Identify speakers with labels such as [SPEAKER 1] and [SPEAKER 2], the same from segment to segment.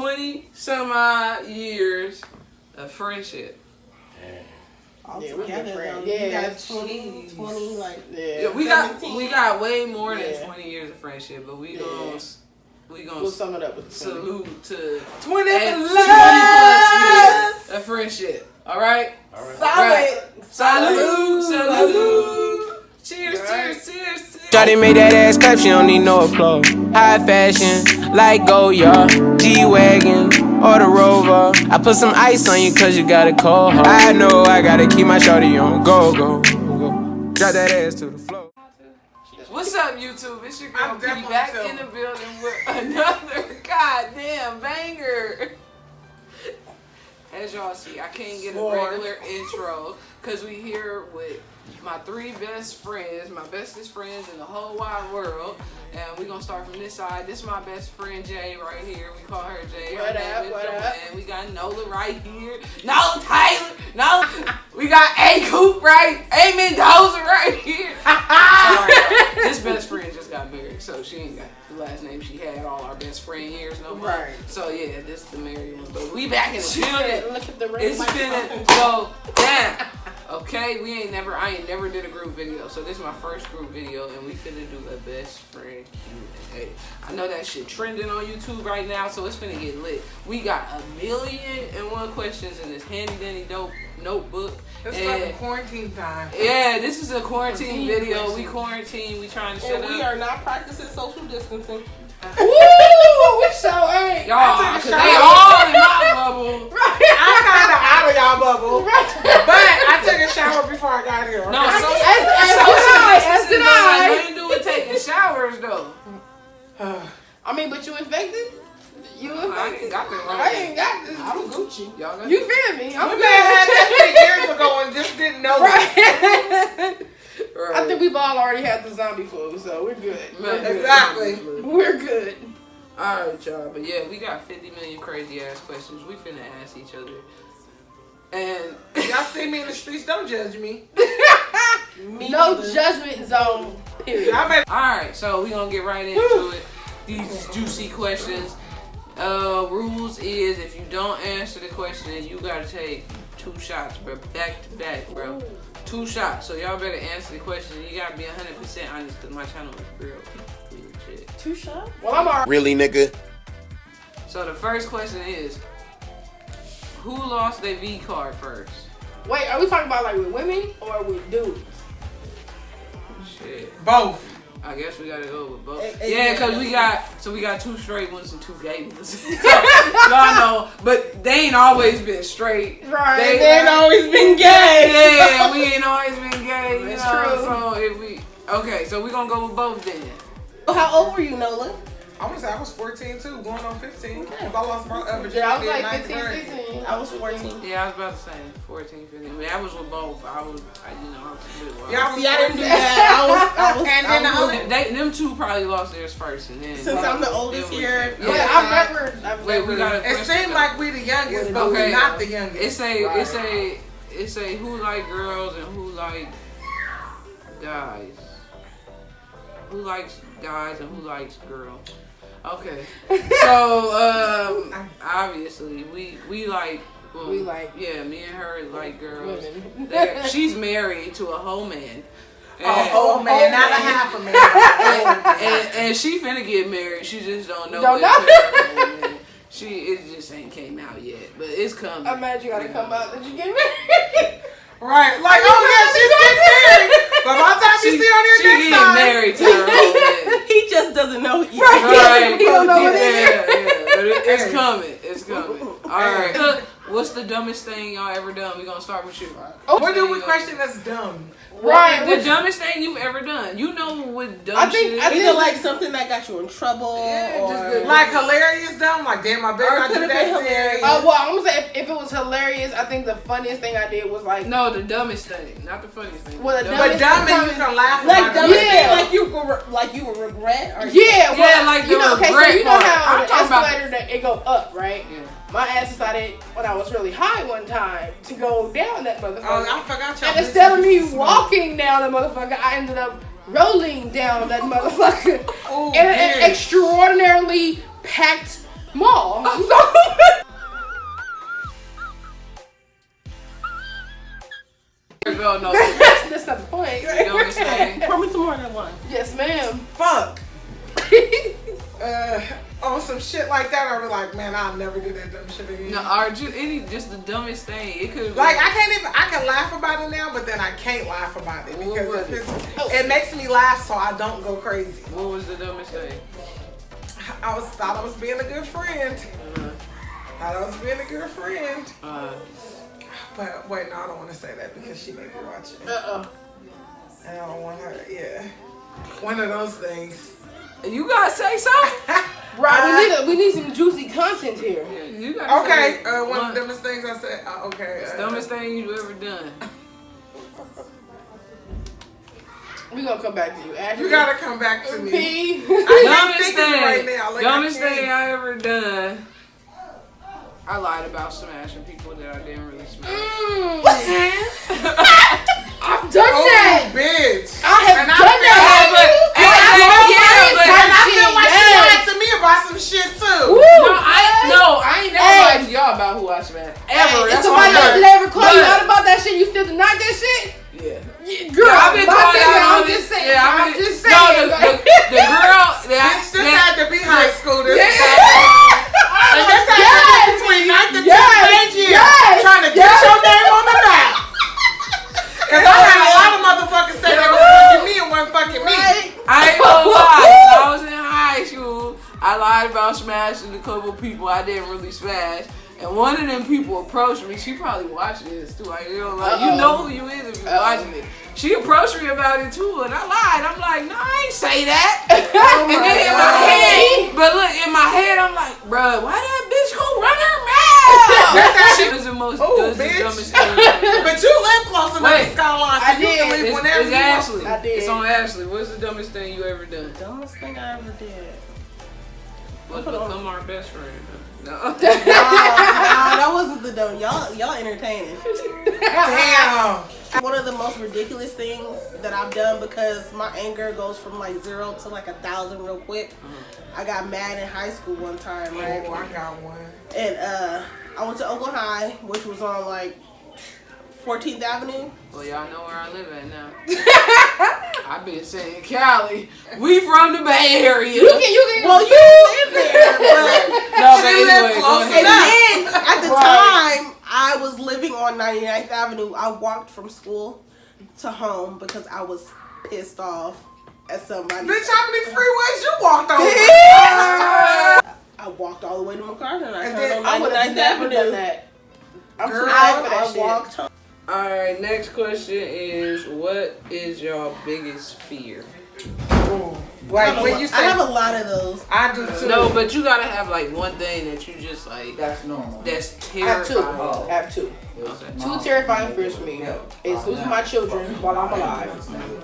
[SPEAKER 1] 20 some odd years of friendship.
[SPEAKER 2] Yeah, we got friends.
[SPEAKER 3] Yeah, 20, like
[SPEAKER 1] yeah. We got way more than 20 years of friendship, but we gonna
[SPEAKER 2] we'll sum it up with
[SPEAKER 1] salute to
[SPEAKER 3] 20
[SPEAKER 1] plus years of friendship. All right. Salute. Cheers.
[SPEAKER 4] Shawty made that ass clap, she don't need no applause. High fashion, like Goya, G-Wagon, or the Rover. I put some ice on you cause you got a cold heart. I know I gotta keep my shawty on. Go. Drop that ass to the floor.
[SPEAKER 1] What's up, YouTube? It's your girl P back in the building with another goddamn banger. As y'all see, I can't get a regular intro because we here with my 3 best friends, my bestest friends in the whole wide world. And we're going to start from this side. This is my best friend, Jay, right here. We call her Jay.
[SPEAKER 2] What up?
[SPEAKER 1] And we got Nola right here. No Taylor. No. We got A Coop right. A Mendoza right here. Sorry, this best friend just got married, so she ain't got the last name she had all our best friend years no more. Right. So yeah, this is the married one. But we back in the building.
[SPEAKER 2] Look at the ring.
[SPEAKER 1] It's finna go down. Okay, I ain't never did a group video, so this is my first group video, and we finna do a best friend Q&A. I know that shit trending on YouTube right now, so it's finna get lit. We got 1,000,001 questions in this handy dandy dope notebook.
[SPEAKER 3] It's like quarantine time.
[SPEAKER 1] Yeah, this is a quarantine video. We quarantine. We trying to shut up.
[SPEAKER 3] We are not practicing social distancing.
[SPEAKER 2] Woo! We so ain't.
[SPEAKER 1] Y'all, cause they all in my bubble.
[SPEAKER 3] Right. I'm kind of out of y'all bubble. Right. But I took a shower before I got here. Okay?
[SPEAKER 1] No,
[SPEAKER 2] As did I.
[SPEAKER 1] Like, nothing to do with taking showers though.
[SPEAKER 2] I mean, but you infected? You infected?
[SPEAKER 1] I ain't got the wrong.
[SPEAKER 2] I ain't got this.
[SPEAKER 3] I'm Gucci.
[SPEAKER 1] Y'all got
[SPEAKER 2] You feel me? I'm
[SPEAKER 3] we may have had that shit years ago and just didn't know
[SPEAKER 2] right.
[SPEAKER 1] Right.
[SPEAKER 2] I think we've all already had the zombie flu, so we're good.
[SPEAKER 3] Exactly.
[SPEAKER 2] We're good.
[SPEAKER 1] Alright, y'all. But yeah, we got 50 million crazy ass questions. We finna ask each other. And
[SPEAKER 3] y'all see me in the streets, don't judge me.
[SPEAKER 2] No judgment zone, period.
[SPEAKER 1] Alright, so we gonna get right into it. These juicy questions. Rules is if you don't answer the question, you gotta take 2 shots, bro. Back to back, bro. 2 shots. So y'all better answer the question. You gotta be 100% honest because my channel is real. Shit.
[SPEAKER 2] 2 shots? Well, I'm already.
[SPEAKER 4] Really, nigga?
[SPEAKER 1] So the first question is, who lost their V card first?
[SPEAKER 2] Wait, are we talking about like with women or with dudes?
[SPEAKER 1] Shit.
[SPEAKER 3] Both.
[SPEAKER 1] I guess we gotta go with both. Yeah, cause we got 2 straight ones and 2 gay ones. So, y'all know, but they ain't always been straight.
[SPEAKER 2] Right.
[SPEAKER 3] They ain't always been gay.
[SPEAKER 1] Yeah, we ain't always been gay.
[SPEAKER 2] That's
[SPEAKER 1] true.
[SPEAKER 2] true.
[SPEAKER 1] So if we so we gonna go with both then.
[SPEAKER 2] How old were you, Nola?
[SPEAKER 3] I want to say I was 14 too, going on 15. Okay. I lost my virginity.
[SPEAKER 2] Yeah, I was like
[SPEAKER 3] in
[SPEAKER 2] 15,
[SPEAKER 3] 9th grade.
[SPEAKER 2] 16. I was 14.
[SPEAKER 1] Yeah, I was about to say 14, 15. I mean, I was with both. I was a bit wild.
[SPEAKER 3] Yeah, I
[SPEAKER 2] didn't do that. I was
[SPEAKER 3] and then
[SPEAKER 1] them 2 probably lost theirs first, and then
[SPEAKER 2] since I'm the oldest here.
[SPEAKER 1] Yeah,
[SPEAKER 2] I've never.
[SPEAKER 1] Wait, we got.
[SPEAKER 3] It seemed like we the youngest, but we're not the youngest.
[SPEAKER 1] It's a who like girls and who like guys. Who likes guys and who likes girls? Okay, so obviously we like.
[SPEAKER 2] We like.
[SPEAKER 1] Yeah, me and her like girls.
[SPEAKER 2] Women.
[SPEAKER 1] She's married to a whole man.
[SPEAKER 3] A whole man, not a half a man.
[SPEAKER 1] and she finna get married. She just don't know. It just ain't came out yet, but it's coming.
[SPEAKER 2] I'm mad you gotta come out. Did you get married?
[SPEAKER 3] Right, like she's getting married. But by the time you see on here
[SPEAKER 1] she
[SPEAKER 3] next
[SPEAKER 1] getting
[SPEAKER 3] time,
[SPEAKER 1] married to her whole man.
[SPEAKER 2] He just doesn't know yet.
[SPEAKER 1] Right.
[SPEAKER 2] He don't know what it is.
[SPEAKER 1] Yeah. But it's coming. It's coming. All right. What's the dumbest thing y'all ever done? We're gonna start with you.
[SPEAKER 3] What do we question that's dumb?
[SPEAKER 1] Right. The dumbest thing you've ever done. You know what dumb shit is?
[SPEAKER 2] I think like something that got you in trouble, or
[SPEAKER 3] like hilarious dumb. Like damn, I better not do that. Hilarious.
[SPEAKER 2] Well, I'm gonna say if it was hilarious, I think the funniest thing I did was like
[SPEAKER 1] the dumbest thing, not the funniest thing.
[SPEAKER 2] Well, the
[SPEAKER 3] but dumb and you can laugh.
[SPEAKER 2] Like dumb,
[SPEAKER 3] like
[SPEAKER 2] you would regret. Or
[SPEAKER 1] like the regret
[SPEAKER 2] so you know
[SPEAKER 1] part.
[SPEAKER 2] how
[SPEAKER 1] I'm
[SPEAKER 2] the
[SPEAKER 1] talking
[SPEAKER 2] escalator
[SPEAKER 1] about
[SPEAKER 2] it go up, right?
[SPEAKER 1] Yeah.
[SPEAKER 2] My ass decided when I was really high one time to go down that motherfucker.
[SPEAKER 3] Oh, I forgot y'all.
[SPEAKER 2] And instead of me walking down the motherfucker, I ended up rolling down that motherfucker in an extraordinarily packed mall. So
[SPEAKER 1] don't know.
[SPEAKER 2] That's not the point.
[SPEAKER 1] The dumbest thing.
[SPEAKER 3] Pour me some more of that wine.
[SPEAKER 2] Yes, ma'am.
[SPEAKER 3] Fuck. On some shit like that, I'll be like, man, I'll never do that dumb shit again.
[SPEAKER 1] No, or just the dumbest thing. It could
[SPEAKER 3] like I can laugh about it now, but then I can't laugh about it because it makes me laugh, so I don't go crazy.
[SPEAKER 1] What was the dumbest thing?
[SPEAKER 3] Thought I was being a good friend. Thought I was being a good friend. But wait, no, I don't want to say that because she may be watching. And I don't want her. Yeah, one of those things.
[SPEAKER 1] You gotta say something.
[SPEAKER 2] Right, we need some juicy content here.
[SPEAKER 1] Yeah, you gotta
[SPEAKER 3] okay,
[SPEAKER 1] say
[SPEAKER 3] one of the dumbest things I said. Okay.
[SPEAKER 1] Dumbest thing you've ever done.
[SPEAKER 2] We gonna come back to you. Ashley.
[SPEAKER 3] You gotta come back to me.
[SPEAKER 1] Dumbest thing.
[SPEAKER 3] Right now. Like,
[SPEAKER 1] dumbest thing I ever done. I lied about smashing people that I didn't really smash.
[SPEAKER 2] I've done that.
[SPEAKER 3] Bitch.
[SPEAKER 2] I have done that.
[SPEAKER 3] And I feel like she lied to me about some shit too.
[SPEAKER 1] I ain't never lied to y'all about who I smashed. Ever.
[SPEAKER 2] If somebody ever call you out about that shit, you still deny that shit?
[SPEAKER 1] Yeah.
[SPEAKER 2] Girl,
[SPEAKER 1] I've been called out on this.
[SPEAKER 2] I'm just saying.
[SPEAKER 1] I'm just saying. No, the girl that
[SPEAKER 3] this had to be high school. This
[SPEAKER 2] And
[SPEAKER 3] this had to be between 9th and 10th grade year. Trying to get your name on the map. Cause I had a lot of motherfuckers say they was fucking me and wasn't fucking me.
[SPEAKER 1] I ain't gonna lie. When I was in high school, I lied about smashing a couple people I didn't really smash. And one of them people approached me. She probably watched this too. Like, you know who you is if you're watching it. She approached me about it too, and I lied. I'm like, no, I ain't say that. And then in my head, but look, in my head, I'm like, bruh, why that bitch gonna run her mouth? She was the dumbest thing.
[SPEAKER 3] But you live close enough to Skyline, so you can leave whenever
[SPEAKER 1] it's
[SPEAKER 3] you
[SPEAKER 1] Ashley.
[SPEAKER 3] want.
[SPEAKER 1] It's on Ashley. What's the dumbest thing you ever done?
[SPEAKER 3] Dumbest thing I ever did.
[SPEAKER 1] Was become our best friend. No.
[SPEAKER 5] No, that wasn't the dumb. Y'all entertaining.
[SPEAKER 3] Damn.
[SPEAKER 5] One of the most ridiculous things that I've done, because my anger goes from like 0 to like 1,000 real quick. I got mad in high school one time, right?
[SPEAKER 3] Oh, I got one.
[SPEAKER 5] And I went to Oakland High, which was on like 14th Avenue.
[SPEAKER 1] Well, y'all know where I live at now. I've been saying Cali. We from the Bay Area.
[SPEAKER 5] You can. Well, you live there, but
[SPEAKER 1] no, but anyway, go ahead.
[SPEAKER 5] And then at the time, I was living on 99th Avenue. I walked from school to home because I was pissed off at somebody.
[SPEAKER 3] Bitch, how many freeways you walked over?
[SPEAKER 5] I walked all the way to my car and I
[SPEAKER 3] And
[SPEAKER 5] turned
[SPEAKER 3] then
[SPEAKER 5] on
[SPEAKER 2] I would have
[SPEAKER 5] 99th
[SPEAKER 2] never
[SPEAKER 5] Avenue.
[SPEAKER 2] done that. I'm
[SPEAKER 3] Girl,
[SPEAKER 2] too high for that
[SPEAKER 5] I
[SPEAKER 2] shit.
[SPEAKER 5] walked home.
[SPEAKER 1] Alright, next question is, what is your biggest fear?
[SPEAKER 3] Like when you say,
[SPEAKER 5] I have a lot of those.
[SPEAKER 3] I do too.
[SPEAKER 1] No, but you gotta have like one thing that you just like,
[SPEAKER 6] That's normal.
[SPEAKER 1] that's
[SPEAKER 2] I have two.
[SPEAKER 1] terrifying.
[SPEAKER 2] I have two.
[SPEAKER 1] Okay.
[SPEAKER 2] Two terrifying fears for me is losing my children while I'm alive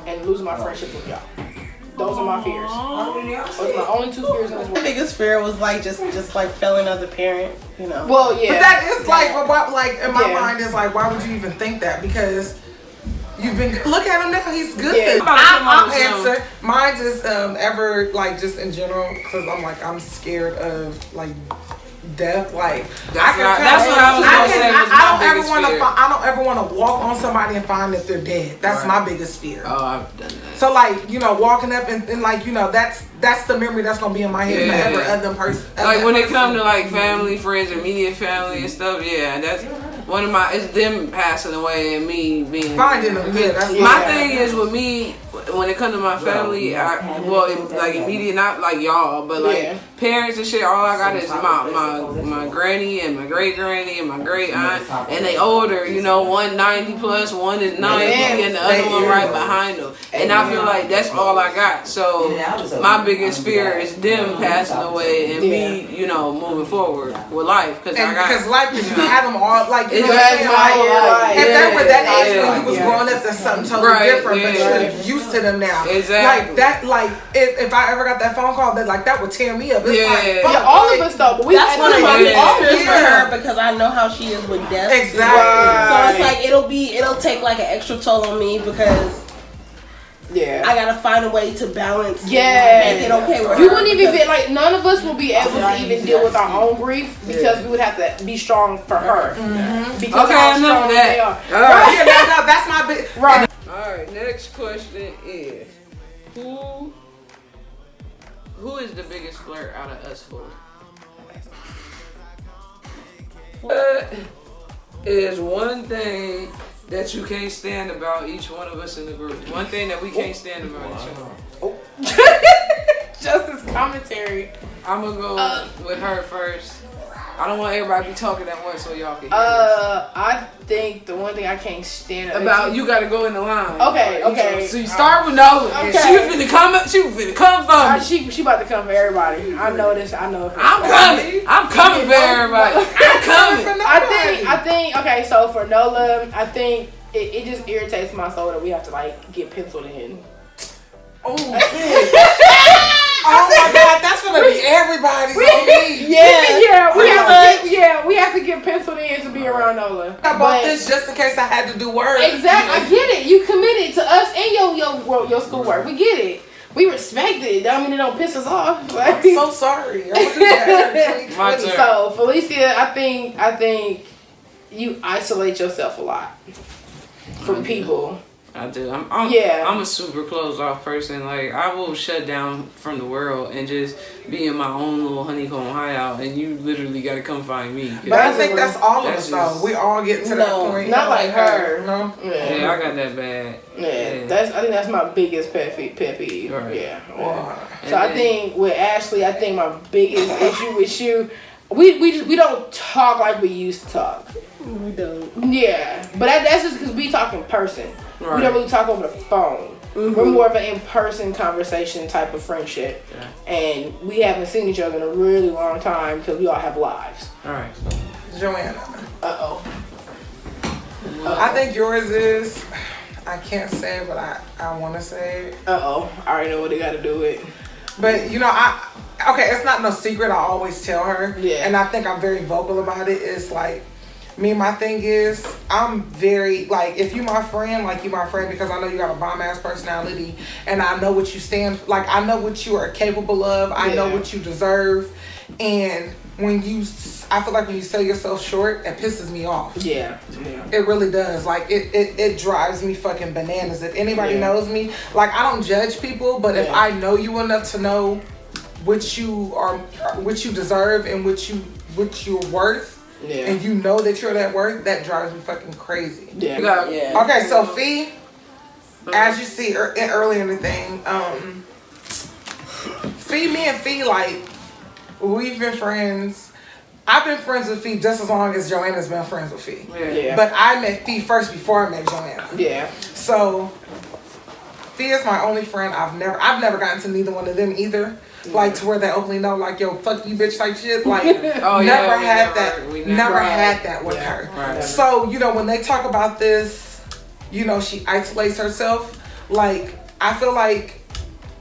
[SPEAKER 2] and losing my friendship with y'all. Those are my fears. Those are my only two fears in this
[SPEAKER 5] My
[SPEAKER 2] world.
[SPEAKER 5] biggest fear was like just like failing as a parent, you know.
[SPEAKER 2] Well, yeah.
[SPEAKER 3] But that is like, like in my
[SPEAKER 2] Yeah.
[SPEAKER 3] mind is like, why would you even think that? Because you've been, look at him now, he's good.
[SPEAKER 2] Yeah.
[SPEAKER 3] I'll answer. Mine is ever like just in general, because I'm scared of like death. Like
[SPEAKER 1] That's what I was gonna say was my biggest fear.
[SPEAKER 3] I don't ever want to walk on somebody and find that they're dead. That's my biggest fear.
[SPEAKER 1] Oh, I've done that.
[SPEAKER 3] So like, you know, walking up and like, you know, that's the memory that's gonna be in my head forever. Other person,
[SPEAKER 1] like when it come to like family, friends, immediate family and stuff. Yeah, that's one of my. It's them passing away and me being
[SPEAKER 3] finding them. Yeah, that's
[SPEAKER 1] my thing is with me when it comes to my family. Like immediate, not like y'all, but like parents and shit. All I got is my granny and my great granny and my great aunt, and they older. You know, one 90 plus, one is 90, and the other one right behind them. And I feel like that's all I got. So my biggest fear is them passing away and me, you know, moving forward with life. Because
[SPEAKER 3] life, because you had them all, like, you know
[SPEAKER 1] you
[SPEAKER 3] what I'm saying? Like, if they were that age when you was growing up, that's something totally different, but you're used to them now.
[SPEAKER 1] Exactly.
[SPEAKER 3] Like that, like if I ever got that phone call, that would tear me up. It's like, fuck,
[SPEAKER 2] all of us though, but
[SPEAKER 5] that's one of my biggest fears for
[SPEAKER 3] Yeah.
[SPEAKER 5] her, because I know how she is with death.
[SPEAKER 3] Exactly.
[SPEAKER 5] So it's like it'll take like an extra toll on me, because
[SPEAKER 2] Yeah.
[SPEAKER 5] I gotta find a way to balance.
[SPEAKER 2] Yeah.
[SPEAKER 5] Make it okay with
[SPEAKER 2] You
[SPEAKER 5] her
[SPEAKER 2] wouldn't even
[SPEAKER 5] because-
[SPEAKER 2] be like, none of us will be able to even deal with our own grief because we would have to be strong for her. Because
[SPEAKER 1] Okay,
[SPEAKER 2] how
[SPEAKER 1] enough
[SPEAKER 2] strong
[SPEAKER 1] of that.
[SPEAKER 2] they are.
[SPEAKER 1] All right.
[SPEAKER 3] Yeah, that's my big.
[SPEAKER 2] Right.
[SPEAKER 1] Alright, next question is who is the biggest flirt out of us four? What is one thing that you can't stand about each one of us in the group? One thing that we can't stand about each other.
[SPEAKER 2] Justice commentary.
[SPEAKER 1] I'm gonna go with her first. I don't want everybody to be talking at once so y'all can hear
[SPEAKER 2] I think the one thing I can't stand
[SPEAKER 1] this. About you gotta go in the line.
[SPEAKER 2] Okay, okay.
[SPEAKER 1] So you start with Nola.
[SPEAKER 2] Okay.
[SPEAKER 1] She was finna come for me.
[SPEAKER 2] She about to come for everybody. I know this. I know.
[SPEAKER 1] I'm coming. I'm coming for everybody. I'm coming.
[SPEAKER 2] I think. Okay, so for NOLA, I think it just irritates my soul that we have to like get penciled in.
[SPEAKER 3] Oh my God, that's gonna be everybody's on me.
[SPEAKER 2] We have to get penciled in to be around NOLA.
[SPEAKER 3] I bought this just in case I had to do work.
[SPEAKER 2] Exactly, I get it. You committed to us and your schoolwork. We get it. We respect it. That mean it don't piss us off.
[SPEAKER 3] I'm so sorry. I'm gonna do that in 2020.
[SPEAKER 2] So Felicia, I think you isolate yourself a lot from people.
[SPEAKER 1] I do. I'm a super closed off person. Like I will shut down from the world and just be in my own little honeycomb hideout, and you literally got to come find me.
[SPEAKER 3] But I think that's all of us though. We all get to that point.
[SPEAKER 2] Not like her.
[SPEAKER 3] No.
[SPEAKER 1] Yeah, I got that bad.
[SPEAKER 2] Yeah. I think that's my biggest pet peeve.
[SPEAKER 1] Right.
[SPEAKER 2] Yeah.
[SPEAKER 3] Wow.
[SPEAKER 2] So I think with Ashley, I think my biggest issue with you, we don't talk like we used to talk.
[SPEAKER 5] We don't.
[SPEAKER 2] Yeah, but that's just because we talk in person.
[SPEAKER 1] Right.
[SPEAKER 2] We don't really talk over the phone. We're more of an in-person conversation type of friendship, and we haven't seen each other in a really long time because we all have lives.
[SPEAKER 1] All right.
[SPEAKER 3] Joanna.
[SPEAKER 2] I
[SPEAKER 3] think yours is. I can't say it, but I want to say it.
[SPEAKER 2] I already know what they got to do with.
[SPEAKER 3] But you know, okay, it's not no secret. I always tell her.
[SPEAKER 2] Yeah.
[SPEAKER 3] And I think I'm very vocal about it. It's like, my thing is, I'm very, like, if you my friend, like, you my friend because I know you got a bomb-ass personality and I know what you stand, like, I know what you are capable of. I know what you deserve. And I feel like when you sell yourself short, it pisses me off.
[SPEAKER 2] Yeah.
[SPEAKER 3] It really does. Like, it drives me fucking bananas. If anybody knows me, like, I don't judge people, but if I know you enough to know what you deserve and what you're worth, and you know that you're that worth, that drives me fucking crazy. Okay, so Fee, as you see earlier in the thing, me and Fee, like, we've been friends. I've been friends with Fee just as long as Joanna's been friends with Fee. But I met Fee first before I met Joanna. So Fee is my only friend. I've never gotten to neither one of them either. Like, to where they openly know, like, yo, fuck you, bitch type shit. Like, never had that with her.
[SPEAKER 1] Right.
[SPEAKER 3] So, you know, when they talk about this, you know, she isolates herself. Like, I feel like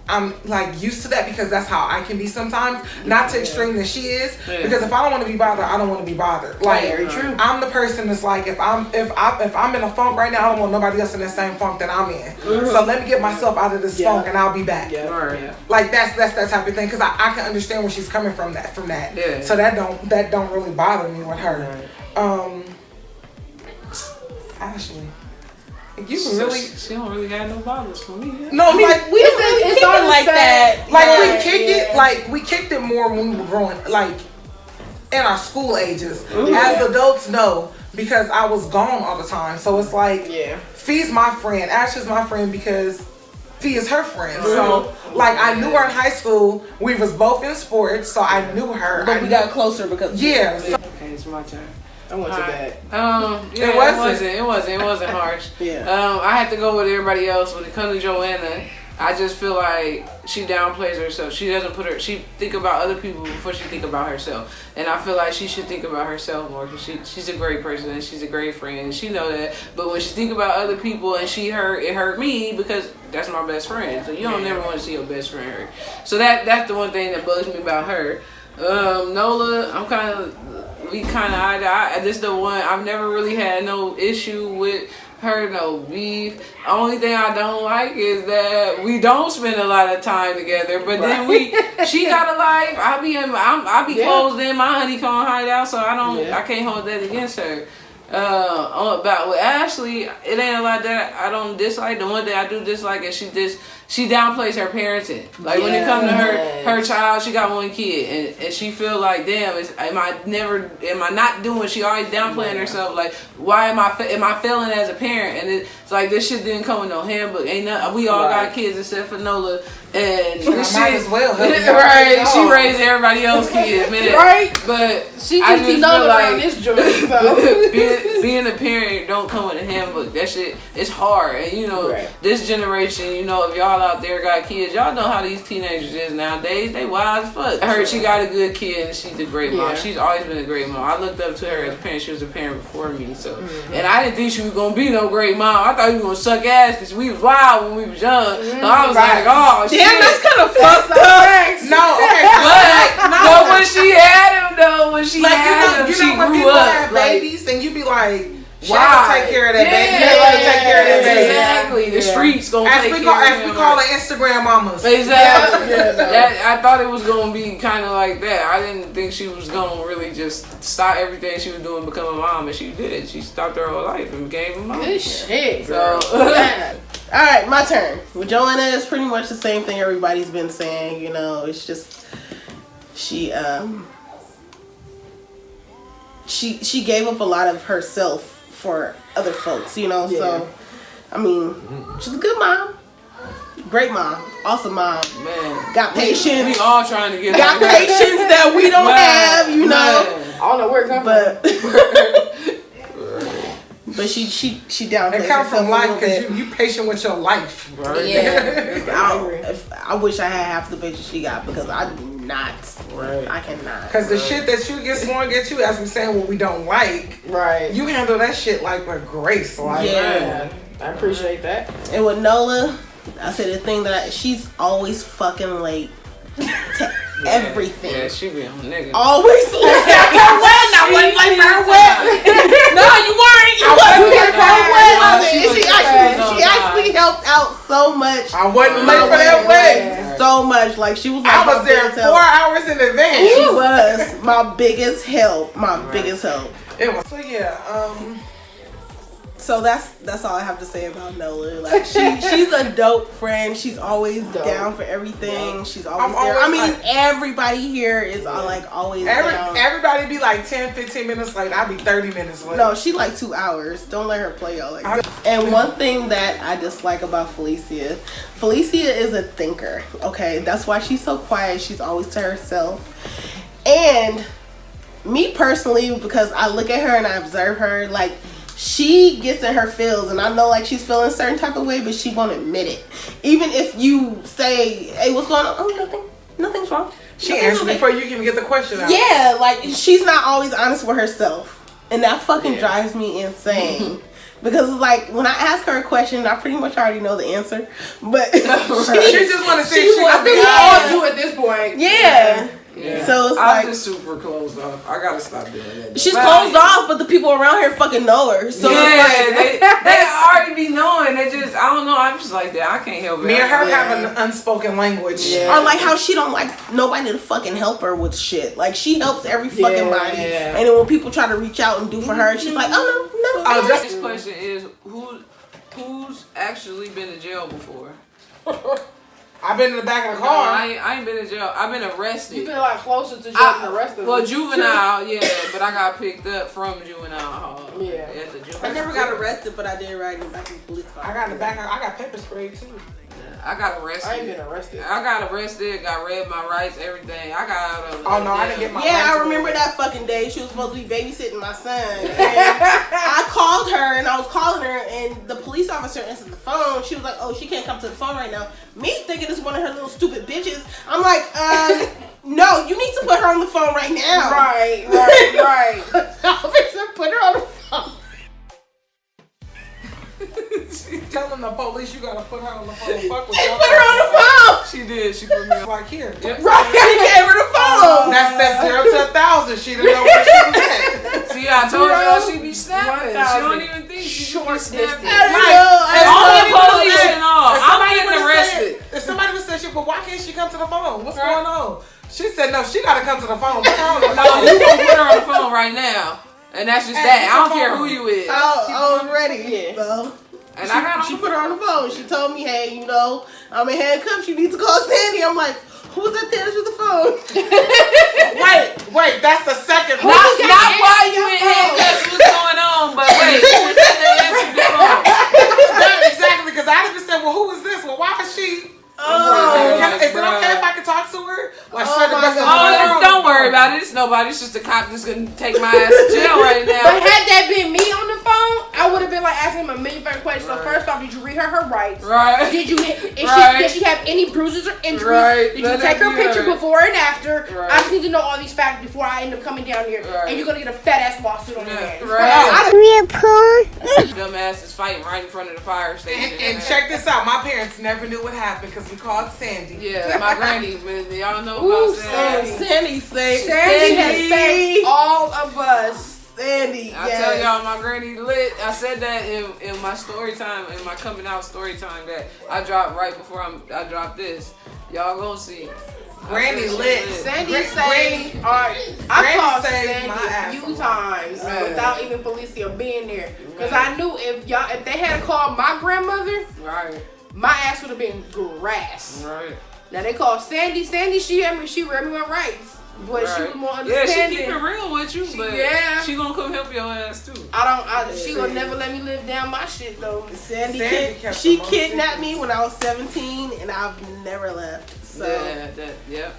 [SPEAKER 3] I'm, like, used to that because that's how I can be sometimes. Not to extreme that she is. Because if I don't want to be bothered, I don't want to be bothered. Like,
[SPEAKER 2] very true.
[SPEAKER 3] I'm the person that's like, if I'm in a funk right now, I don't want nobody else in that same funk that I'm in. So let me get myself out of this funk and I'll be back. Like, that's that type of thing. Because I can understand where she's coming from that. So that don't really bother me with her. Ashley. She don't really have no bothers for me. No, like, we don't really kick it like that. Like, we kick it, like, we kicked it more when we were growing, like, in our school ages. As adults, no, because I was gone all the time. So it's like, Fee's my friend. Ashley's my friend because Fee is her friend. So, like, I knew her in high school. We was both in sports, so I knew her.
[SPEAKER 5] But we got closer because
[SPEAKER 3] So,
[SPEAKER 1] Okay, it's my turn.
[SPEAKER 2] I went to bed.
[SPEAKER 1] It wasn't harsh. I had to go with everybody else. When it comes to Joanna, I just feel like she downplays herself. She doesn't she think about other people before she think about herself. And I feel like she should think about herself more because she's a great person and she's a great friend and she know that. But when she think about other people and it hurt me because that's my best friend. So you don't never want to see your best friend hurt. So that's the one thing that bugs me about her. NOLA, we kind of eye to eye. This is the one I've never really had no issue with her no beef. Only thing I don't like is that we don't spend a lot of time together. But then she got a life. I be closed in my honeycomb hideout, so I can't hold that against her. About with Ashley, it ain't a lot that I don't dislike. The one thing I do dislike is she downplays her parenting. Like when it comes to her child, she got one kid, and she feel like, damn, am I not doing? She always downplaying herself. Like, why am I failing as a parent? And it's like this shit didn't come with no handbook. Ain't nothing. We all got kids except for NOLA, and
[SPEAKER 3] this shit as well.
[SPEAKER 1] Right? She raised everybody else's kids, man.
[SPEAKER 2] Right?
[SPEAKER 1] But
[SPEAKER 2] she just feel like this joint.
[SPEAKER 1] Being a parent don't come with a handbook. That shit, it's hard. And you know, this generation, you know, if y'all out there got kids, y'all know how these teenagers is nowadays. They wild as fuck. I heard she got a good kid and she's a great mom. She's always been a great mom. I looked up to her as a parent. She was a parent before me, so and I didn't think she was gonna be no great mom. I thought you were gonna suck ass because we was wild when we was young. So I was like, oh shit.
[SPEAKER 5] Damn, that's kind of fucked up.
[SPEAKER 3] No, okay.
[SPEAKER 1] But when she had him though, when she had him, she grew up.
[SPEAKER 3] Have babies and you be like, wow, take care of that baby. Take care of that baby.
[SPEAKER 1] Exactly. The streets gonna take care of
[SPEAKER 3] as we call it, Instagram mamas.
[SPEAKER 1] Exactly. I thought it was gonna be kind of like that. I didn't think she was gonna really just stop everything she was doing and become a mom, and she did. She stopped her whole life and became a mom.
[SPEAKER 2] Good shit,
[SPEAKER 1] girl.
[SPEAKER 5] All right, my turn. With Joanna, it's pretty much the same thing everybody's been saying. You know, it's just she gave up a lot of herself for other folks, you know. So I mean, she's a good mom, great mom, awesome mom. Man, got patience.
[SPEAKER 1] We all trying to get
[SPEAKER 5] got patience that we don't have, you know.
[SPEAKER 2] I don't know where it comes from.
[SPEAKER 5] But she downplays
[SPEAKER 3] it comes from life because
[SPEAKER 5] you
[SPEAKER 3] patient with your life.
[SPEAKER 5] Right? Yeah. I wish I had half the patience she got because I do not.
[SPEAKER 3] Right.
[SPEAKER 5] I cannot.
[SPEAKER 3] Because the shit that you get someone get you, as we saying what we don't like.
[SPEAKER 2] Right.
[SPEAKER 3] You handle that shit like with grace. Like,
[SPEAKER 2] I appreciate that.
[SPEAKER 5] And with NOLA, I said the thing that she's always fucking late to everything.
[SPEAKER 1] Yeah, she be on nigga.
[SPEAKER 5] Always late. I wasn't late for her wedding. No, you weren't. You wasn't late for her wedding. She actually helped out so much.
[SPEAKER 3] I wasn't late for that wedding.
[SPEAKER 5] So much. Like she was like
[SPEAKER 3] I was there 4 hours in advance.
[SPEAKER 5] She was my biggest help. My biggest help.
[SPEAKER 3] It was. So yeah,
[SPEAKER 5] so that's all I have to say about NOLA. Like she's a dope friend. She's always down for everything. She's always there. I mean, everybody here is like always down.
[SPEAKER 3] Everybody be like 10-15 minutes late. I'll be 30 minutes late.
[SPEAKER 5] No, she like 2 hours. Don't let her play y'all like that. And one thing that I dislike about Felicia is a thinker. Okay, that's why she's so quiet. She's always to herself. And me personally, because I look at her and I observe her, like she gets in her feels, and I know like she's feeling a certain type of way, but she won't admit it. Even if you say, "Hey, what's going on?" "Oh, nothing's wrong."
[SPEAKER 3] She answers before you can get the question out.
[SPEAKER 5] Yeah, like she's not always honest with herself, and that fucking drives me insane. Because like when I ask her a question, I pretty much already know the answer, but she
[SPEAKER 3] just want to see.
[SPEAKER 2] I think we all do at this point.
[SPEAKER 5] Yeah.
[SPEAKER 1] Yeah.
[SPEAKER 5] So it's
[SPEAKER 1] I'm just super closed off. I gotta stop doing that.
[SPEAKER 5] She's closed off, but the people around here fucking know her. So
[SPEAKER 1] yeah, they already be knowing. They just, I don't know. I'm just like that. I can't help it.
[SPEAKER 3] Me and her have an unspoken language.
[SPEAKER 5] Or like how she don't like nobody to fucking help her with shit. Like she helps every fucking body. And then when people try to reach out and do for her, she's like, oh no.
[SPEAKER 1] This question is who's actually been to jail before?
[SPEAKER 3] I've been in the back of the car.
[SPEAKER 1] I ain't been in jail. I've been arrested.
[SPEAKER 2] You've been a lot closer to jail than the rest of us.
[SPEAKER 1] Well, juvenile, yeah, but I got picked up from juvenile hall.
[SPEAKER 2] Yeah.
[SPEAKER 1] At the juvenile.
[SPEAKER 5] I never got arrested, but I did ride in the back of the police car.
[SPEAKER 3] I got pepper spray too.
[SPEAKER 1] I got arrested.
[SPEAKER 2] I ain't been arrested.
[SPEAKER 1] I got arrested, got read my rights, everything. I got out of
[SPEAKER 3] Oh no, I didn't get my rights.
[SPEAKER 5] Yeah, I remember that fucking day. She was supposed to be babysitting my son. And I called her and I was calling her and the police officer answered the phone. She was like, oh, she can't come to the phone right now. Me thinking it's one of her little stupid bitches. I'm like, no, you need to put her on the phone right now.
[SPEAKER 2] Right.
[SPEAKER 5] Officer, put her on the phone.
[SPEAKER 3] Telling the police you gotta put her on the phone. Fuck with
[SPEAKER 5] Put her on the phone.
[SPEAKER 1] She did. She put me on.
[SPEAKER 3] Like here.
[SPEAKER 1] Yep.
[SPEAKER 5] Right. She gave her the phone.
[SPEAKER 3] That's 0 to 1,000. She didn't know where she was at.
[SPEAKER 1] See, I told y'all she be snapping. She don't even think she short distance.
[SPEAKER 3] All
[SPEAKER 1] the police and all. I'm getting arrested.
[SPEAKER 3] If somebody would say, "But why can't she come to the phone? What's going on?" She said, "No, she gotta come to the phone."
[SPEAKER 1] No, you gonna put her on the phone right now, and that's just that. I don't care who you is.
[SPEAKER 5] I'm ready. Yeah. So,
[SPEAKER 1] and
[SPEAKER 5] she put her on the phone. She told me, "Hey, you know, I'm in handcuffs. You need to call Sandy." I'm like, "Who's that there with the phone?"
[SPEAKER 3] wait, that's the second.
[SPEAKER 1] Not why you in handcuffs. What's going on? But wait, who was that that answered the phone?
[SPEAKER 3] Exactly, because I'd have just said, "Well, who is this? Well, why is she?" Is it okay if I can talk to her?
[SPEAKER 1] Don't worry about it. It's nobody. It's just a cop that's gonna take my ass to jail right now.
[SPEAKER 2] But had that been me on the phone, I would have been like asking him a million questions. So first off, did you read her rights?
[SPEAKER 1] Right.
[SPEAKER 2] Did she have any bruises or injuries?
[SPEAKER 1] Right.
[SPEAKER 2] Did you take her picture before and after?
[SPEAKER 1] Right.
[SPEAKER 2] I just need to know all these facts before I end up coming down here.
[SPEAKER 1] Right.
[SPEAKER 2] And you're gonna get a fat ass lawsuit on your hands.
[SPEAKER 1] Right. Dumbass is fighting right in front of the fire station.
[SPEAKER 3] And check this out. My parents never knew what happened because we called Sandy.
[SPEAKER 1] Yeah, my granny. Y'all know about Sandy.
[SPEAKER 5] Sandy saved.
[SPEAKER 2] Sandy has saved all of us.
[SPEAKER 5] Sandy,
[SPEAKER 1] I tell y'all, my granny lit. I said that in my story time, in my coming out story time that I dropped right before I dropped this. Y'all gonna see.
[SPEAKER 3] Granny lit.
[SPEAKER 2] Sandy saved. I called Sandy a few times without even Felicia being there, because I knew if they had called my grandmother,
[SPEAKER 1] right,
[SPEAKER 2] my ass would have been grass.
[SPEAKER 1] Right.
[SPEAKER 2] Now they called Sandy. She read me my rights. But she was more understanding.
[SPEAKER 1] Yeah, she keep it real with you, but she gonna come help your ass too.
[SPEAKER 2] She gonna never let me live down my shit though.
[SPEAKER 5] Sandy kidnapped me when I was 17, and I've never left. So
[SPEAKER 3] yeah.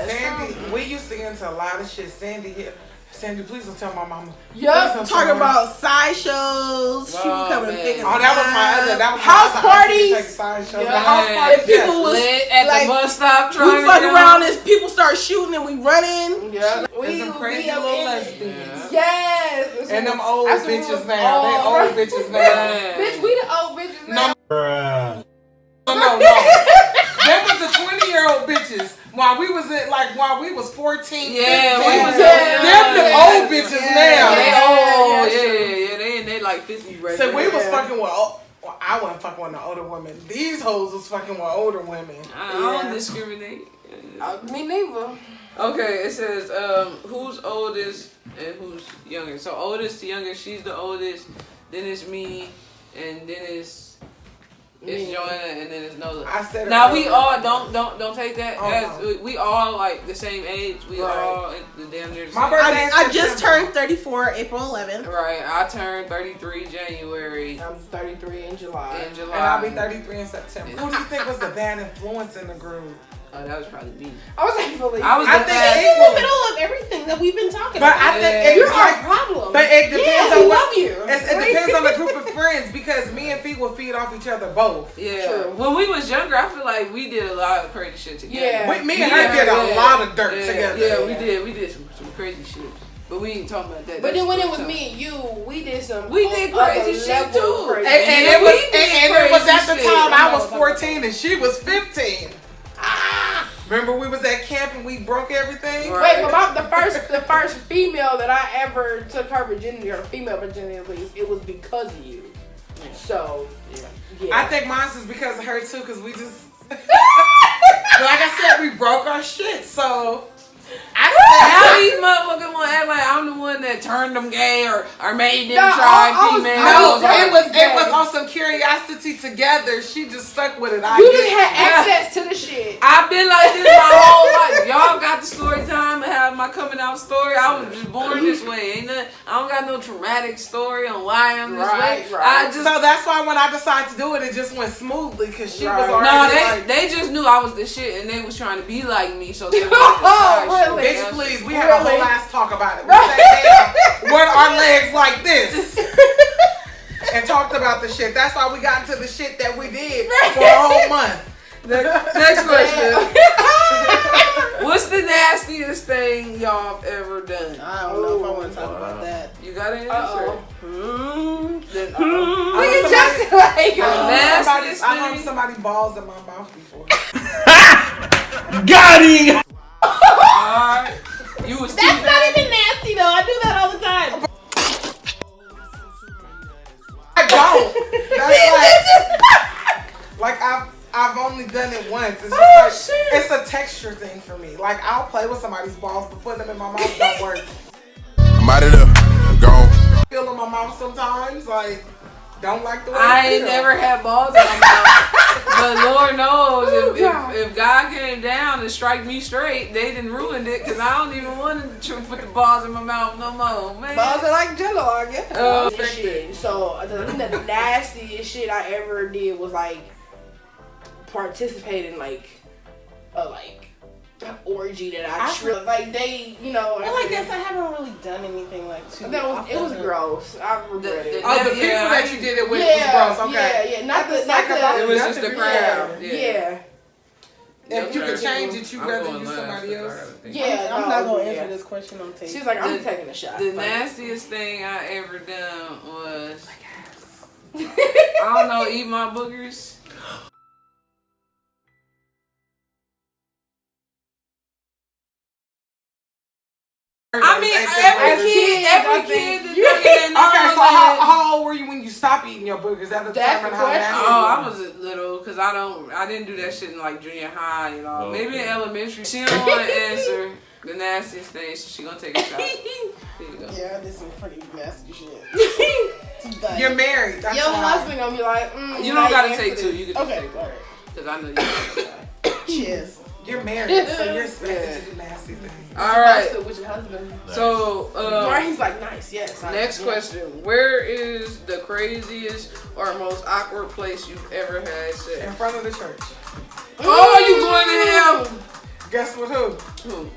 [SPEAKER 3] Sandy, we used to get into a lot of shit. Sandy, please don't tell my mama.
[SPEAKER 5] Yup, talking about sideshows. She would come and pick us up.
[SPEAKER 3] That was my other. That was
[SPEAKER 2] house parties.
[SPEAKER 3] The house parties.
[SPEAKER 5] People was
[SPEAKER 1] lit at the bus stop trying
[SPEAKER 5] to fuck around as people start shooting and we running.
[SPEAKER 3] Yeah. There's some crazy little lesbians.
[SPEAKER 2] Yes.
[SPEAKER 3] And them old bitches now. They old bitches now.
[SPEAKER 2] Bitch, we the old bitches now.
[SPEAKER 3] No. Them was the 20-year-old bitches. While we was 14.
[SPEAKER 1] Yeah,
[SPEAKER 3] them the old bitches now.
[SPEAKER 1] They like 50 right
[SPEAKER 3] So we was fucking with. I wasn't fucking with the older women. These hoes was fucking with older women.
[SPEAKER 1] I don't discriminate.
[SPEAKER 2] Me neither.
[SPEAKER 1] Okay, it says who's oldest and who's younger. So oldest to youngest, she's the oldest. Then it's me, and then it's Joanna, and then it's NOLA.
[SPEAKER 3] I said
[SPEAKER 1] now we all don't take that
[SPEAKER 3] as
[SPEAKER 1] we all like the same age. We all the damn near the
[SPEAKER 3] same.
[SPEAKER 5] I just turned 34 April 11th.
[SPEAKER 1] Right, I turned 33 January.
[SPEAKER 2] I'm 33 in July.
[SPEAKER 3] And I'll be 33 in September. Who do you think was the bad influence in the group?
[SPEAKER 1] Oh, that was probably me.
[SPEAKER 2] I was actually.
[SPEAKER 3] I think
[SPEAKER 5] in the middle of everything that we've been talking about.
[SPEAKER 3] But I think
[SPEAKER 2] you're our problem.
[SPEAKER 3] But it depends on
[SPEAKER 2] love you.
[SPEAKER 3] It depends on the group of friends, because me and Fee will feed off each other both.
[SPEAKER 1] Yeah. True. When we was younger, I feel like we did a lot of crazy shit together.
[SPEAKER 2] Yeah.
[SPEAKER 3] Me and her did a lot of dirt together.
[SPEAKER 1] Yeah, we did. We did some crazy shit. But we ain't talking about that.
[SPEAKER 2] But then when it was me and you, we did
[SPEAKER 1] crazy shit too.
[SPEAKER 3] And it was at the time I was 14 and she was 15. Remember we was at camp and we broke everything?
[SPEAKER 2] Right. Wait, but the first female that I ever took her virginity, or female virginity at least, it was because of you. Yeah. So, yeah.
[SPEAKER 3] I think mine is because of her too, because we just, like I said, we broke our shit, so.
[SPEAKER 1] How these motherfuckers want to act like I'm the one that turned them gay or made them try female?
[SPEAKER 3] No, it was on some curiosity together. She just stuck with it.
[SPEAKER 2] You didn't have access to the shit.
[SPEAKER 1] I've been like this my whole life. Y'all got the story time and have my coming out story. I was just born this way. I don't got no traumatic story on why I'm this way.
[SPEAKER 2] Right.
[SPEAKER 3] So that's why when I decided to do it just went smoothly, because she was already
[SPEAKER 1] they just knew I was the shit and they was trying to be like me, so they wanted to
[SPEAKER 3] Bitch, please, we had a whole ass talk about it. We sat down, were our legs like this, and talked about the shit. That's why we got into the shit that we did for a whole month.
[SPEAKER 1] Next question. What's the nastiest thing y'all have ever done?
[SPEAKER 5] I don't know if I want to talk about that.
[SPEAKER 1] You got an answer?
[SPEAKER 3] I hung somebody balls in my mouth before.
[SPEAKER 6] Got him!
[SPEAKER 1] Alright. You was
[SPEAKER 5] That's not even nasty though. I do that all the time.
[SPEAKER 3] I only done it once. It's just it's a texture thing for me. Like, I'll play with somebody's balls, but putting them in my mouth don't work.
[SPEAKER 6] I'm out of there. I'm gone.
[SPEAKER 3] Feel in my mouth sometimes, like, don't like the way
[SPEAKER 1] I ain't never had balls in my mouth. But Lord knows, if God came down and strike me straight, they done ruined it, because I don't even want to put the balls in my mouth no more, man.
[SPEAKER 2] Balls are like Jello, I guess. Shit. So the nastiest shit I ever did was like participate in like an orgy that I like they, you know.
[SPEAKER 5] Well, I guess I haven't really done anything like too.
[SPEAKER 2] It was gross. I regret it.
[SPEAKER 3] Oh, the people that you did it with was gross. Okay.
[SPEAKER 2] Yeah. Not the.
[SPEAKER 1] It was just the crowd.
[SPEAKER 2] Yeah.
[SPEAKER 3] If you could change it, you'd rather use somebody else.
[SPEAKER 2] Yeah,
[SPEAKER 5] I'm not gonna answer this question on tape.
[SPEAKER 2] She's like, I'm taking a shot.
[SPEAKER 1] The nastiest thing I ever done was, I don't know, eat my boogers. I mean, every kid
[SPEAKER 3] Okay, so how old were you when you stopped eating your boogers? That determine how nasty you
[SPEAKER 1] I was little, because I didn't do that shit in like junior high, you know. Maybe in elementary. She don't want to answer the nastiest thing, so she gonna take a shot. Here you go.
[SPEAKER 5] Yeah, I did some pretty nasty shit.
[SPEAKER 3] You're married. That's
[SPEAKER 2] your husband gonna be like,
[SPEAKER 1] you don't gotta take two. You can just take one.
[SPEAKER 2] Right.
[SPEAKER 1] Because I know you don't.
[SPEAKER 5] Cheers.
[SPEAKER 3] You're married, so you're expected to do nasty things.
[SPEAKER 2] All right. With your husband.
[SPEAKER 1] So,
[SPEAKER 2] he's like, nice, yes.
[SPEAKER 1] Next question. Where is the craziest or most awkward place you've ever had sex?
[SPEAKER 3] In front of the church.
[SPEAKER 1] Oh, you going to hell?
[SPEAKER 3] Guess with who?
[SPEAKER 1] Who?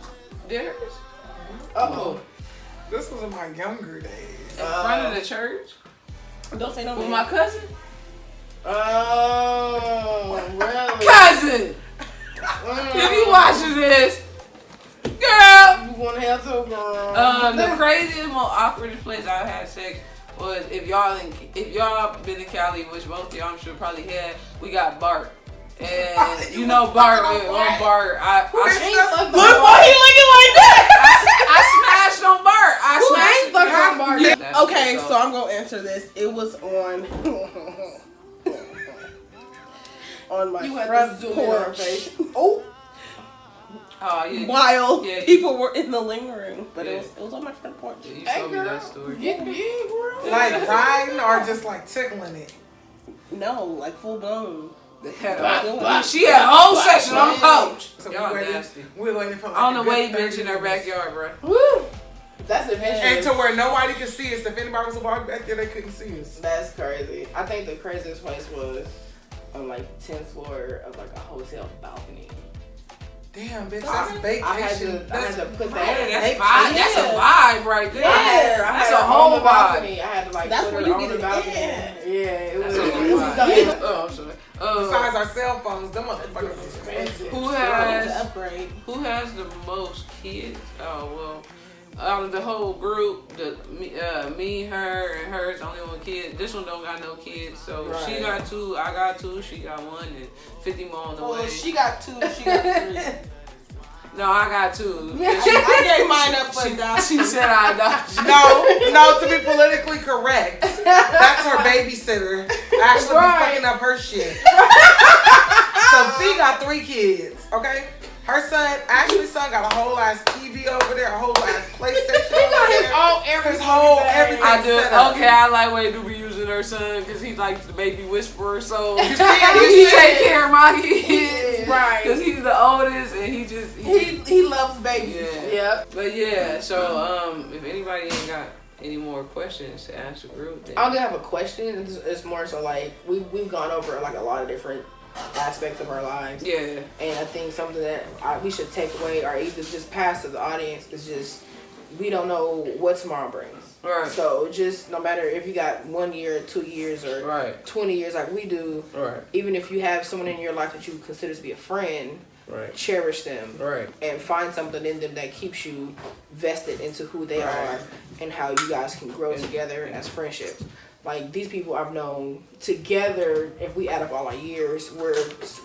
[SPEAKER 1] Dinners?
[SPEAKER 2] Uh-oh.
[SPEAKER 3] This was in my younger days.
[SPEAKER 1] In front of the church?
[SPEAKER 5] Don't say no.
[SPEAKER 1] With my cousin?
[SPEAKER 2] Oh, really?
[SPEAKER 1] Cousin! If you watching this, girl!
[SPEAKER 2] You want to have to, girl?
[SPEAKER 1] The craziest, most awkwardest place I've had sex was if y'all been to Cali, which most of y'all I'm sure probably had. We got Bart, and you know Bart. On Bart,
[SPEAKER 2] look why he looking like that.
[SPEAKER 1] I smashed on Bart. I
[SPEAKER 2] smashed on Bart.
[SPEAKER 5] Okay, so I'm gonna answer this. It was on my front porch.
[SPEAKER 1] Oh, yeah.
[SPEAKER 5] While people were in the living room, but it was on my front porch.
[SPEAKER 1] Yeah, you told me that story.
[SPEAKER 2] Get big, bro.
[SPEAKER 3] Like riding or just like tickling it?
[SPEAKER 5] No, like full blown.
[SPEAKER 1] She had a whole section on the couch.
[SPEAKER 3] So
[SPEAKER 1] y'all nasty.
[SPEAKER 3] We're waiting for like
[SPEAKER 1] on the way bench in her backyard, bro.
[SPEAKER 2] Woo! That's adventurous.
[SPEAKER 3] And to where nobody could see us. If anybody was walking back there, they couldn't see us.
[SPEAKER 2] That's crazy. I think the craziest place was on like 10th floor of like a hotel balcony.
[SPEAKER 3] Damn, bitch, that's vacation.
[SPEAKER 2] I had to put that.
[SPEAKER 1] That's a vibe right there.
[SPEAKER 2] Yeah,
[SPEAKER 1] that's a whole
[SPEAKER 2] balcony. I had to like
[SPEAKER 5] that's
[SPEAKER 2] put
[SPEAKER 5] where
[SPEAKER 2] it
[SPEAKER 5] you
[SPEAKER 2] on
[SPEAKER 5] get
[SPEAKER 2] the
[SPEAKER 5] it.
[SPEAKER 2] balcony.
[SPEAKER 5] Yeah,
[SPEAKER 2] it was.
[SPEAKER 1] Oh, I'm sorry.
[SPEAKER 3] Besides our cell phones, them motherfuckers expensive.
[SPEAKER 1] Who has the most kids? Oh well. Out of the whole group, me, her, and her's the only one kid. This one don't got no kids, so she got 2, I got 2, she got 1, and 50 more on the way.
[SPEAKER 5] Well, she got 2, she got 3.
[SPEAKER 1] No, I got 2.
[SPEAKER 5] I gave mine up for adoption.
[SPEAKER 1] She said I adopted.
[SPEAKER 3] No, to be politically correct, that's her babysitter actually be fucking up her shit. So she got 3 kids, okay? Her son, Ashley's son, got a whole ass TV over there, a whole ass PlayStation. He got his whole everything.
[SPEAKER 1] I do.
[SPEAKER 3] Set up.
[SPEAKER 1] Okay, I like way to be using her son because he's like the baby whisperer. So
[SPEAKER 3] you
[SPEAKER 1] he take care of my kids,
[SPEAKER 2] right?
[SPEAKER 1] Because he's the oldest and he
[SPEAKER 5] loves babies.
[SPEAKER 1] Yeah.
[SPEAKER 2] Yep.
[SPEAKER 1] But yeah, so if anybody ain't got any more questions to ask the group, then
[SPEAKER 2] I do have a question. It's more so like we've gone over like a lot of different aspects of our lives.
[SPEAKER 1] Yeah.
[SPEAKER 2] And I think something that we should take away or either just pass to the audience is just we don't know what tomorrow brings.
[SPEAKER 1] Right.
[SPEAKER 2] So just no matter if you got 1 year, 2 years, or 20 years like we do.
[SPEAKER 1] Right.
[SPEAKER 2] Even if you have someone in your life that you consider to be a friend.
[SPEAKER 1] Right.
[SPEAKER 2] Cherish them.
[SPEAKER 1] Right.
[SPEAKER 2] And find something in them that keeps you vested into who they are and how you guys can grow together as friendships. Like these people I've known together, if we add up all our years,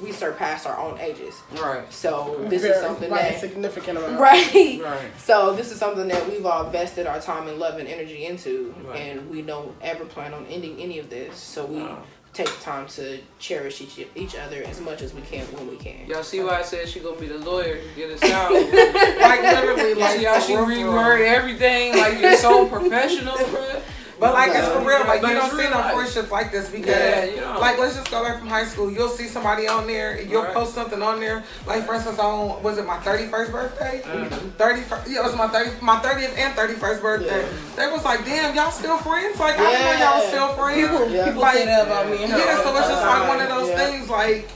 [SPEAKER 2] we surpass our own ages.
[SPEAKER 1] Right.
[SPEAKER 2] So this is something that
[SPEAKER 5] significant amount.
[SPEAKER 2] Right.
[SPEAKER 1] Right.
[SPEAKER 2] So this is something that we've all vested our time and love and energy into,
[SPEAKER 1] Right.
[SPEAKER 2] and we don't ever plan on ending any of this. So we take time to cherish each other as much as we can when we can.
[SPEAKER 1] Y'all see why I said she gonna be the lawyer to get us out?
[SPEAKER 3] Like literally, like
[SPEAKER 1] see how she reword everything like you're so professional, bro.
[SPEAKER 3] But like it's for real, like
[SPEAKER 1] But
[SPEAKER 3] you don't
[SPEAKER 1] it's
[SPEAKER 3] see
[SPEAKER 1] real
[SPEAKER 3] no
[SPEAKER 1] life.
[SPEAKER 3] friendships like this because,
[SPEAKER 1] Yeah,
[SPEAKER 3] like let's just go back from high school. You'll see somebody on there, and you'll post something on there. Like for instance, on was it my 31st birthday? 31st, yeah, it was my 30th and 31st birthday. They was like, damn, y'all still friends? Like I didn't know y'all was still friends.
[SPEAKER 5] People
[SPEAKER 3] Like
[SPEAKER 5] say that about me and her.
[SPEAKER 3] yeah, so it's just like one of those things, like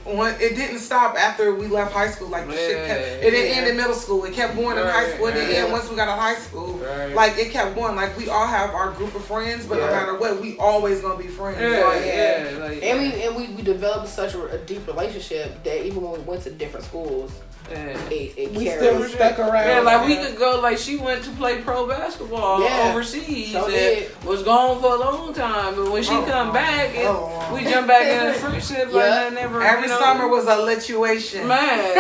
[SPEAKER 3] when it didn't stop after we left high school. Like the shit kept, it didn't end in middle school. It kept going in high school. It didn't end once we got out of high school. Like it kept going. Like we all have our group of friends, but no matter what, we always gonna be friends.
[SPEAKER 2] And we developed such a deep relationship that even when we went to different schools, it
[SPEAKER 5] we
[SPEAKER 2] carries.
[SPEAKER 5] still stuck around.
[SPEAKER 1] Yeah, like we could go. Like she went to play pro basketball overseas and was gone for a long time. And when she come back, we jump back in a friendship like that never.
[SPEAKER 3] Every summer was a lituation.
[SPEAKER 1] Man,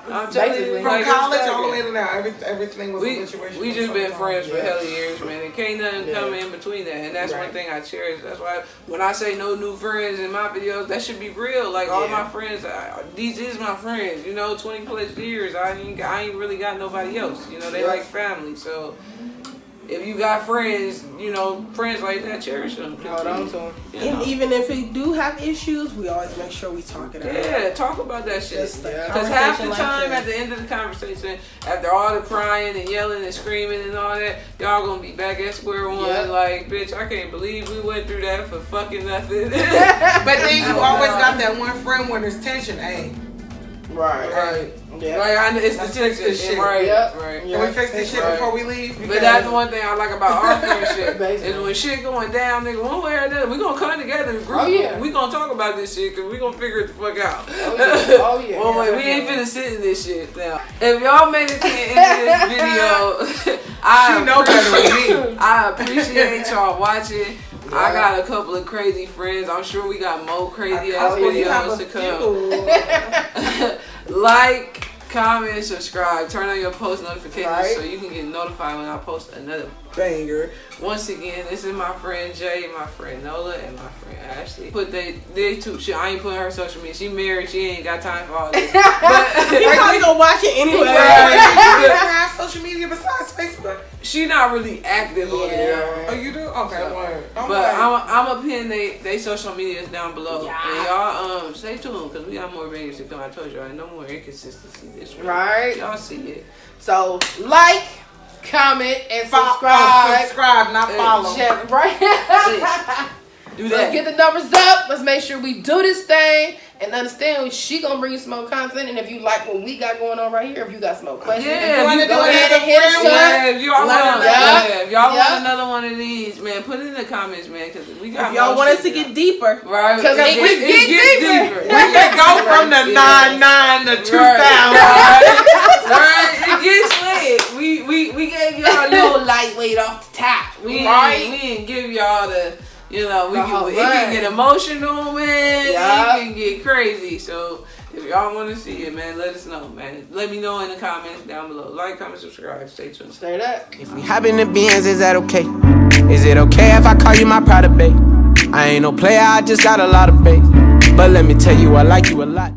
[SPEAKER 1] I'm telling you,
[SPEAKER 3] from
[SPEAKER 1] like,
[SPEAKER 3] college all the way to now, everything was a lituation.
[SPEAKER 1] We just been friends for hell of years, man. And can't nothing come in between that. And that's one thing I cherish. That's why when I say no new friends in my videos, that should be real. Like all my friends, these is my friends. You know, 20 plus years, I ain't really got nobody else. You know, they like family. So if you got friends, you know, friends like that, cherish them.
[SPEAKER 2] Hold on to them.
[SPEAKER 5] And even if we do have issues, we always make sure we talk it out.
[SPEAKER 1] Yeah, talk about that shit. Because half the time at the end of the conversation, after all the crying and yelling and screaming and all that, y'all gonna be back at square one. Like, bitch, I can't believe we went through that for fucking nothing.
[SPEAKER 3] But then you always got that one friend when there's tension, hey.
[SPEAKER 2] Right. Yeah.
[SPEAKER 1] Like, it's the tension. Right.
[SPEAKER 3] Can we fix this shit before we leave?
[SPEAKER 1] But that's the one thing I like about our friendship is when shit going down, nigga, one way or another, we gonna come together in a group. We gonna talk about this shit because we gonna figure it the fuck out. One way, we ain't finna sit in this shit now. If y'all made it to the end of this video, I appreciate y'all watching. I got a couple of crazy friends. I'm sure we got more crazy ass videos to come. Like, comment, subscribe, turn on your post notifications so you can get notified when I post another banger. Once again, this is my friend Jay, my friend Nola, and my friend Ashley. Put they two shit. I ain't putting her social media. She married. She ain't got time for all this. But
[SPEAKER 5] you probably gonna watch it anyway.
[SPEAKER 3] You ever have social media besides Facebook?
[SPEAKER 1] She not really active on there.
[SPEAKER 3] Oh, you do? Okay, word.
[SPEAKER 1] But I'm gonna pin they social medias down below. And y'all stay tuned because we got more bangers to come. I told y'all, no more inconsistency this week.
[SPEAKER 2] Right.
[SPEAKER 1] Y'all see it.
[SPEAKER 2] So like, comment, and subscribe.
[SPEAKER 3] Subscribe, not follow.
[SPEAKER 2] Right. Do that. Let's get the numbers up. Let's make sure we do this thing and understand she gonna bring you some more content. And if you like what we got going on right here, if you got some more questions,
[SPEAKER 1] go ahead and hit us up. If y'all want another one of these, man, put it in the comments, man, because we got.
[SPEAKER 5] If y'all want us to get deeper,
[SPEAKER 1] right?
[SPEAKER 2] Because it gets deeper.
[SPEAKER 3] We can go from the 99 to 2000.
[SPEAKER 1] Right? It gets lit. We gave y'all a little lightweight off the top. We didn't give y'all the. You know, it can get emotional, man. It can get crazy. So if y'all want to see it, man, let us know, man. Let me know in the comments down below. Like, comment, subscribe. Stay tuned.
[SPEAKER 2] Straight up.
[SPEAKER 4] If we hop in the Benz, is that okay? Is it okay if I call you my pride, babe? I ain't no player, I just got a lot of bass. But let me tell you, I like you a lot.